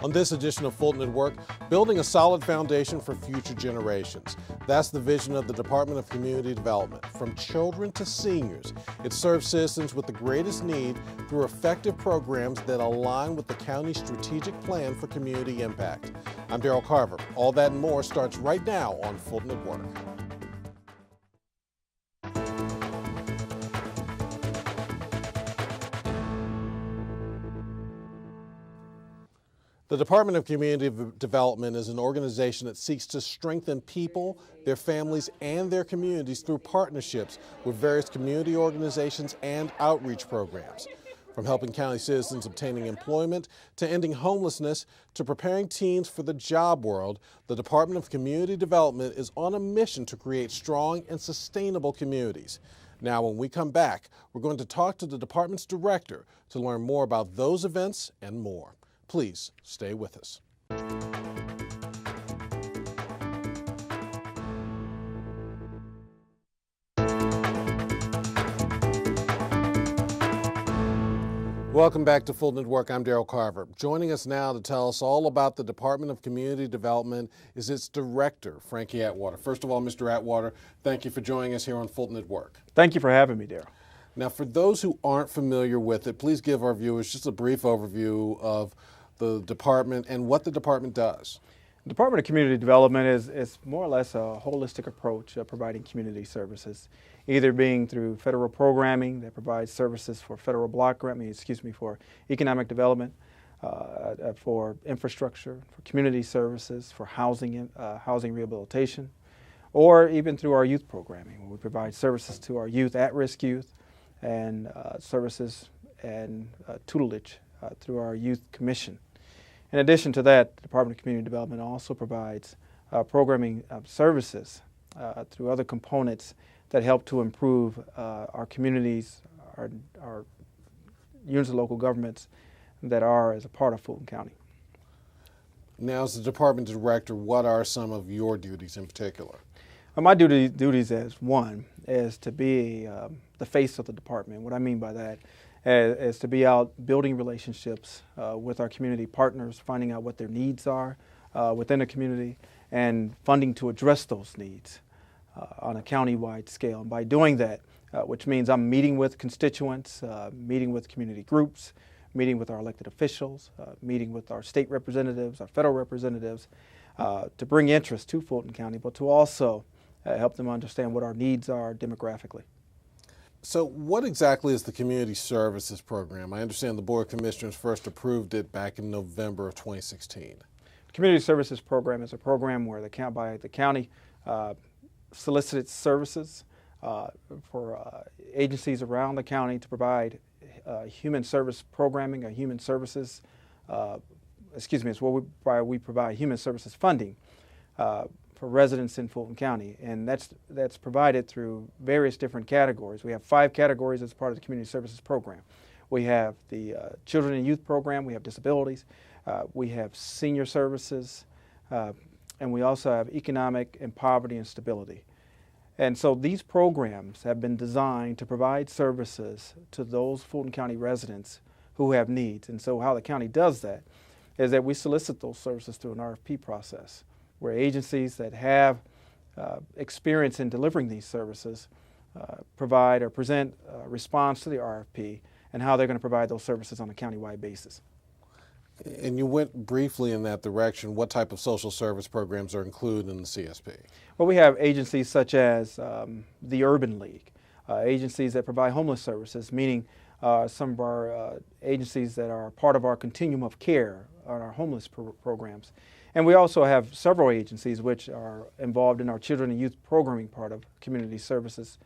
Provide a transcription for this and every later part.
On this edition of Fulton at Work, building a solid foundation for future generations. That's the vision of the Department of Community Development. From children to seniors, it serves citizens with the greatest need through effective programs that align with the county's strategic plan for community impact. I'm Darrell Carver. All that and more starts right now on Fulton at Work. The Department of Community Development is an organization that seeks to strengthen people, their families, and their communities through partnerships with various community organizations and outreach programs. From helping county citizens obtaining employment to ending homelessness to preparing teens for the job world, the Department of Community Development is on a mission to create strong and sustainable communities. Now, when we come back, we're going to talk to the department's director to learn more about those events and more. Please stay with us. Welcome back to Fulton at Work. I'm Darrell Carver. Joining us now to tell us all about the Department of Community Development is its director, Frankie Atwater. First of all, Mr. Atwater, thank you for joining us here on Fulton at Work. Thank you for having me, Darrell. Now, for those who aren't familiar with it, please give our viewers just a brief overview of the department and what the department does. The Department of Community Development is more or less a holistic approach of providing community services, either being through federal programming that provides services for federal block grant, for economic development, for infrastructure, for community services, for housing rehabilitation, or even through our youth programming, where we provide services to our youth, at-risk youth, and services and tutelage through our youth commission. In addition to that, the Department of Community Development also provides programming services through other components that help to improve our communities, our units of local governments that are as a part of Fulton County. Now, as the department director, what are some of your duties in particular? My duties as one is to be the face of the department. What I mean by that is to be out building relationships with our community partners, finding out what their needs are within the community, and funding to address those needs on a county-wide scale. And by doing that, which means I'm meeting with constituents, meeting with community groups, meeting with our elected officials, meeting with our state representatives, our federal representatives, to bring interest to Fulton County, but to also help them understand what our needs are demographically. So what exactly is the Community Services Program? I understand the Board of Commissioners first approved it back in November of 2016. The Community Services Program is a program where the county solicited services for agencies around the county to provide human service programming or human services, it's where we provide human services funding for residents in Fulton County, and that's provided through various different categories. We have 5 categories as part of the Community Services Program. We have the Children and Youth Program, we have disabilities, we have senior services, and we also have economic and poverty and stability. And so these programs have been designed to provide services to those Fulton County residents who have needs. And so how the county does that is that we solicit those services through an RFP process, where agencies that have experience in delivering these services provide or present a response to the RFP and how they're going to provide those services on a countywide basis. And you went briefly in that direction. What type of social service programs are included in the CSP? Well, we have agencies such as the Urban League, agencies that provide homeless services, meaning some of our agencies that are part of our continuum of care on our homeless programs. And we also have several agencies which are involved in our children and youth programming part of community services.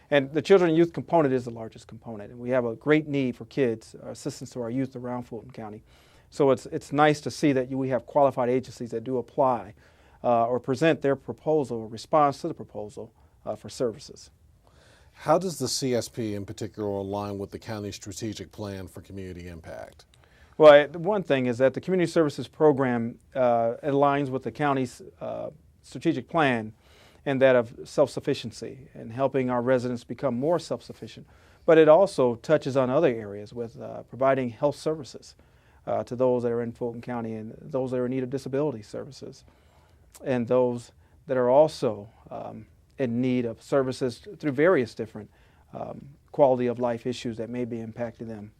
And the children and youth component is the largest component. And we have a great need for kids, assistance to our youth around Fulton County. So it's nice to see that we have qualified agencies that do apply or present their proposal or response to the proposal for services. How does the CSP in particular align with the county's strategic plan for community impact? Well, one thing is that the Community Services Program aligns with the county's strategic plan and that of self-sufficiency and helping our residents become more self-sufficient. But it also touches on other areas with providing health services, to those that are in Fulton County and those that are in need of disability services, and those that are also in need of services through various different quality of life issues that may be impacting them.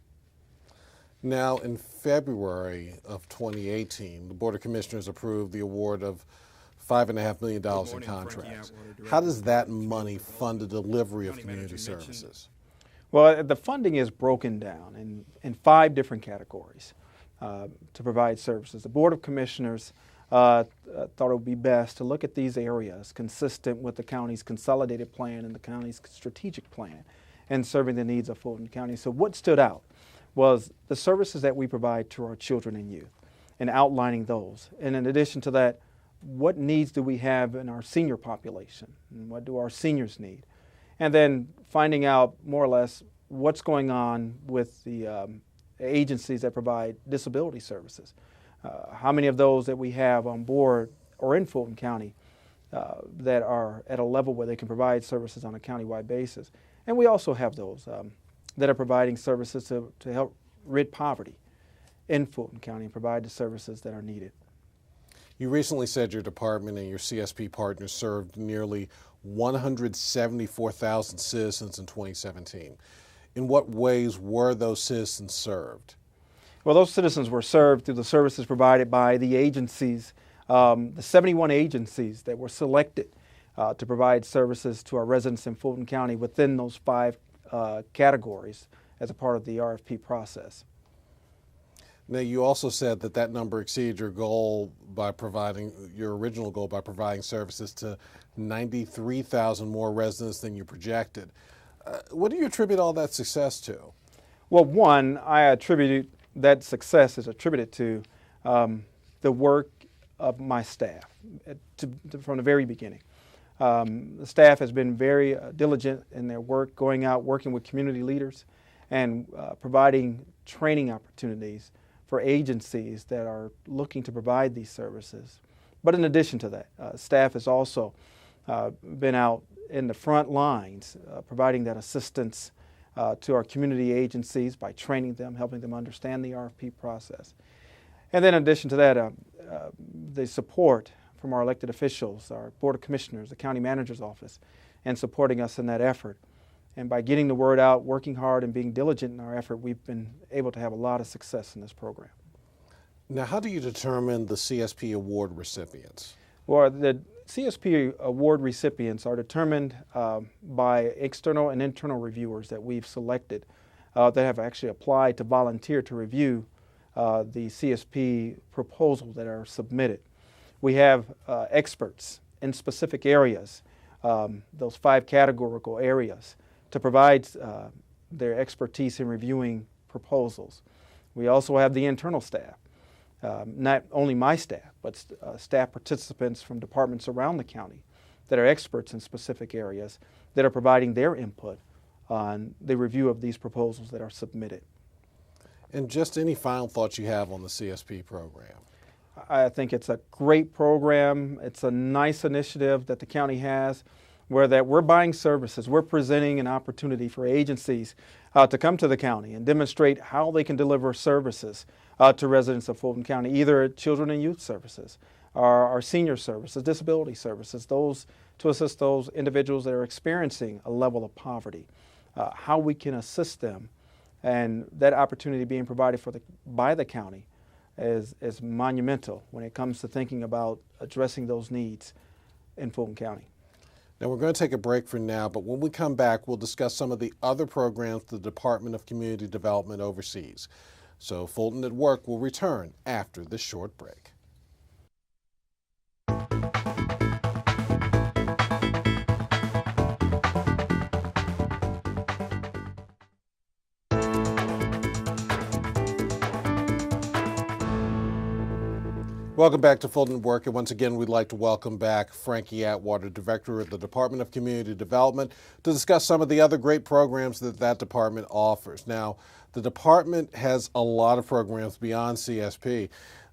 Now, in February of 2018, the Board of Commissioners approved the award of $5.5 million in contracts. How does that money fund the delivery of community services? Well, the funding is broken down in 5 different categories to provide services. The Board of Commissioners thought it would be best to look at these areas consistent with the county's consolidated plan and the county's strategic plan and serving the needs of Fulton County. So what stood out was the services that we provide to our children and youth and outlining those. And in addition to that, what needs do we have in our senior population and what do our seniors need? And then finding out more or less what's going on with the agencies that provide disability services. How many of those that we have on board or in Fulton County that are at a level where they can provide services on a countywide basis. And we also have those that are providing services to help rid poverty in Fulton County and provide the services that are needed. You recently said your department and your CSP partners served nearly 174,000 citizens in 2017. In what ways were those citizens served? Well, those citizens were served through the services provided by the agencies, the 71 agencies that were selected to provide services to our residents in Fulton County within those 5 categories as a part of the RFP process. Now, you also said that that number exceeded your goal by your original goal by providing services to 93,000 more residents than you projected. What do you attribute all that success to? Well, one, I attribute that success is attributed to the work of my staff from the very beginning. The staff has been very diligent in their work, going out, working with community leaders and providing training opportunities for agencies that are looking to provide these services. But in addition to that, staff has also been out in the front lines providing that assistance to our community agencies by training them, helping them understand the RFP process. And then in addition to that, the support from our elected officials, our Board of Commissioners, the County Manager's Office, and supporting us in that effort. And by getting the word out, working hard, and being diligent in our effort, we've been able to have a lot of success in this program. Now, how do you determine the CSP award recipients? Well, the CSP award recipients are determined by external and internal reviewers that we've selected that have actually applied to volunteer to review the CSP proposals that are submitted. We have experts in specific areas, those 5 categorical areas, to provide their expertise in reviewing proposals. We also have the internal staff, not only my staff, but staff participants from departments around the county that are experts in specific areas that are providing their input on the review of these proposals that are submitted. And just any final thoughts you have on the CSP program? I think it's a great program. It's a nice initiative that the county has where that we're buying services. We're presenting an opportunity for agencies to come to the county and demonstrate how they can deliver services to residents of Fulton County, either children and youth services, our senior services, disability services, those to assist those individuals that are experiencing a level of poverty, how we can assist them. And that opportunity being provided by the county is monumental when it comes to thinking about addressing those needs in Fulton County. Now, we're going to take a break for now, but when we come back, we'll discuss some of the other programs the Department of Community Development oversees. So Fulton at Work will return after this short break. Welcome back to Fulton at Work, and once again we'd like to welcome back Frankie Atwater, Director of the Department of Community Development, to discuss some of the other great programs that department offers. Now, the department has a lot of programs beyond CSP.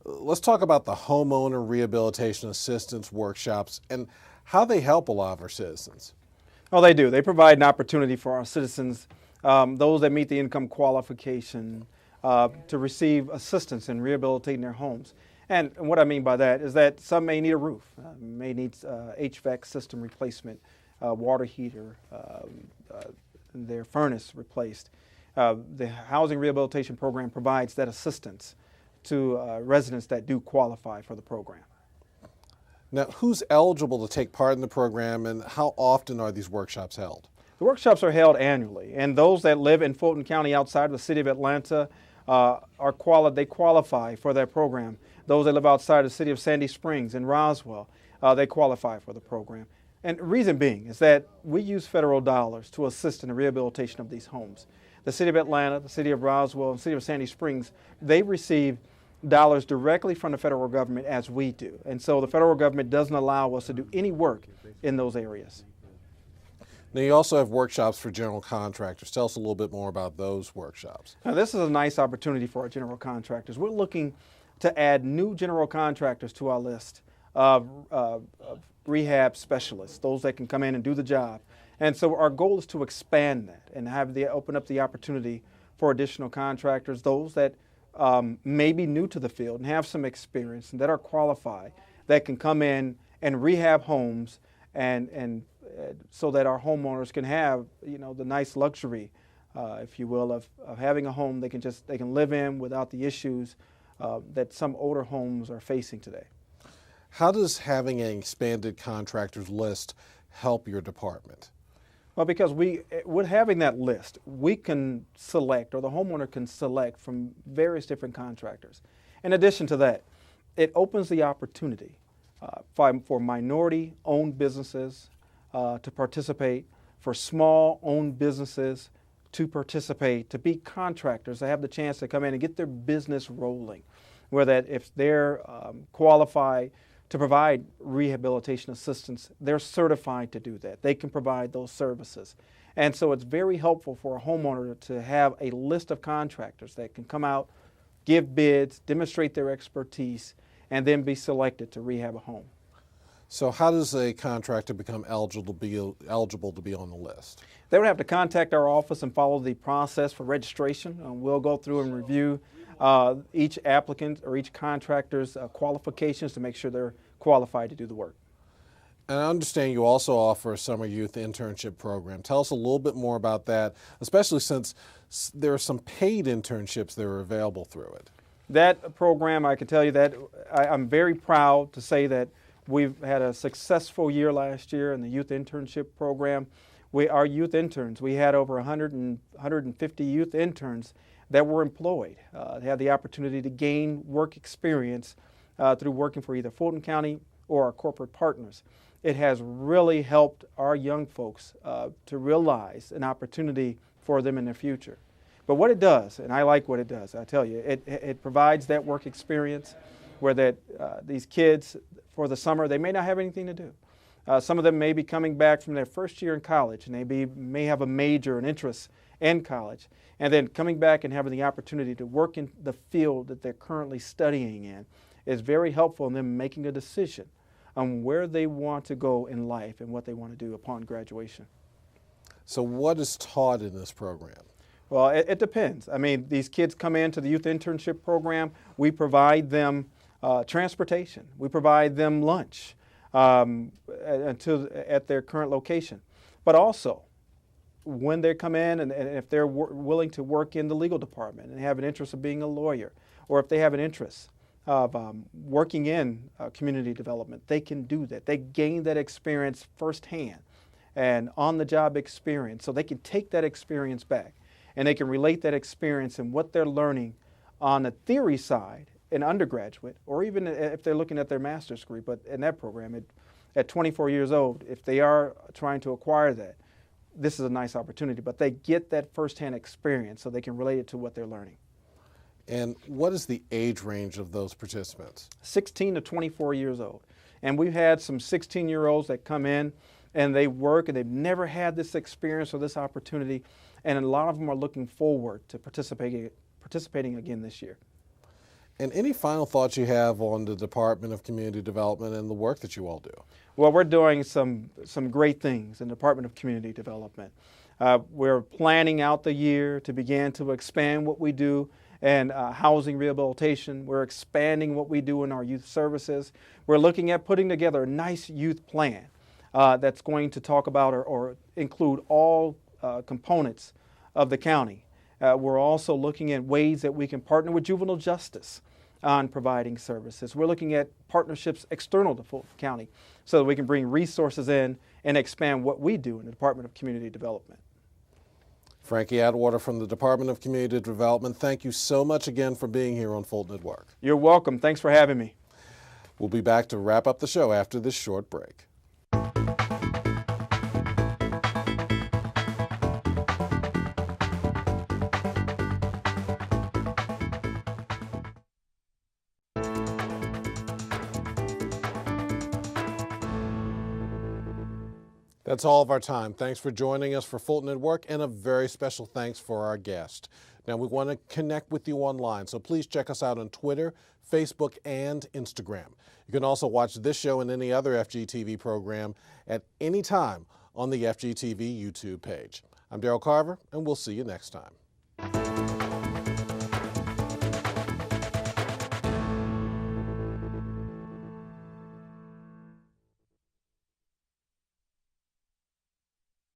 Let's talk about the homeowner rehabilitation assistance workshops and how they help a lot of our citizens. Oh, they do. They provide an opportunity for our citizens, those that meet the income qualification, to receive assistance in rehabilitating their homes. And what I mean by that is that some may need a roof, may need HVAC system replacement, water heater, their furnace replaced. The Housing Rehabilitation Program provides that assistance to residents that do qualify for the program. Now, who's eligible to take part in the program, and how often are these workshops held? The workshops are held annually, and those that live in Fulton County outside of the city of Atlanta they qualify for that program. Those that live outside the city of Sandy Springs and Roswell, they qualify for the program. And the reason being is that we use federal dollars to assist in the rehabilitation of these homes. The city of Atlanta, the city of Roswell, and the city of Sandy Springs, they receive dollars directly from the federal government as we do. And so the federal government doesn't allow us to do any work in those areas. Now, you also have workshops for general contractors. Tell us a little bit more about those workshops. Now, this is a nice opportunity for our general contractors. We're looking to add new general contractors to our list of rehab specialists, those that can come in and do the job. And so our goal is to expand that and open up the opportunity for additional contractors, those that may be new to the field and have some experience and that are qualified, that can come in and rehab homes and so that our homeowners can have, the nice luxury, if you will, of having a home they can live in without the issues that some older homes are facing today. How does having an expanded contractors list help your department? Well, because with having that list, we can select, or the homeowner can select from various different contractors. In addition to that, it opens the opportunity for minority-owned businesses to participate, for small-owned businesses to participate, to be contractors, to have the chance to come in and get their business rolling, where that if they're qualified to provide rehabilitation assistance, they're certified to do that. They can provide those services. And so it's very helpful for a homeowner to have a list of contractors that can come out, give bids, demonstrate their expertise, and then be selected to rehab a home. So how does a contractor become eligible to be on the list? They would have to contact our office and follow the process for registration. We'll go through and review each applicant or each contractor's qualifications to make sure they're qualified to do the work. And I understand you also offer a summer youth internship program. Tell us a little bit more about that, especially since there are some paid internships that are available through it. That program, I can tell you that I'm very proud to say that we've had a successful year last year in the youth internship program. Our youth interns, we had over 150 youth interns that were employed. They had the opportunity to gain work experience through working for either Fulton County or our corporate partners. It has really helped our young folks to realize an opportunity for them in the future. But what it does, and I like what it does, I tell you, it provides that work experience where these kids for the summer, they may not have anything to do. Some of them may be coming back from their first year in college and they may have a major, an interest in college, and then coming back and having the opportunity to work in the field that they're currently studying in is very helpful in them making a decision on where they want to go in life and what they want to do upon graduation. So what is taught in this program? Well, it depends. I mean, these kids come into the youth internship program. We provide them transportation. We provide them lunch at their current location. But also, when they come in and if they're willing to work in the legal department and have an interest of being a lawyer, or if they have an interest of working in community development, they can do that. They gain that experience firsthand and on-the-job experience, so they can take that experience back and they can relate that experience and what they're learning on the theory side in undergraduate, or even if they're looking at their master's degree. But in that program, at 24 years old, if they are trying to acquire that, this is a nice opportunity. But they get that firsthand experience so they can relate it to what they're learning. And what is the age range of those participants? 16 to 24 years old. And we've had some 16-year-olds that come in and they work and they've never had this experience or this opportunity. And a lot of them are looking forward to participating again this year. And any final thoughts you have on the Department of Community Development and the work that you all do? Well, we're doing some great things in the Department of Community Development. We're planning out the year to begin to expand what we do and housing rehabilitation. We're expanding what we do in our youth services. We're looking at putting together a nice youth plan that's going to talk about or include all components of the county. We're also looking at ways that we can partner with juvenile justice on providing services. We're looking at partnerships external to Fulton County so that we can bring resources in and expand what we do in the Department of Community Development. Frankie Atwater from the Department of Community Development, thank you so much again for being here on Fulton at Work. You're welcome. Thanks for having me. We'll be back to wrap up the show after this short break. That's all of our time. Thanks for joining us for Fulton at Work, and a very special thanks for our guest. Now, we want to connect with you online, so please check us out on Twitter, Facebook, and Instagram. You can also watch this show and any other FGTV program at any time on the FGTV YouTube page. I'm Darrell Carver, and we'll see you next time.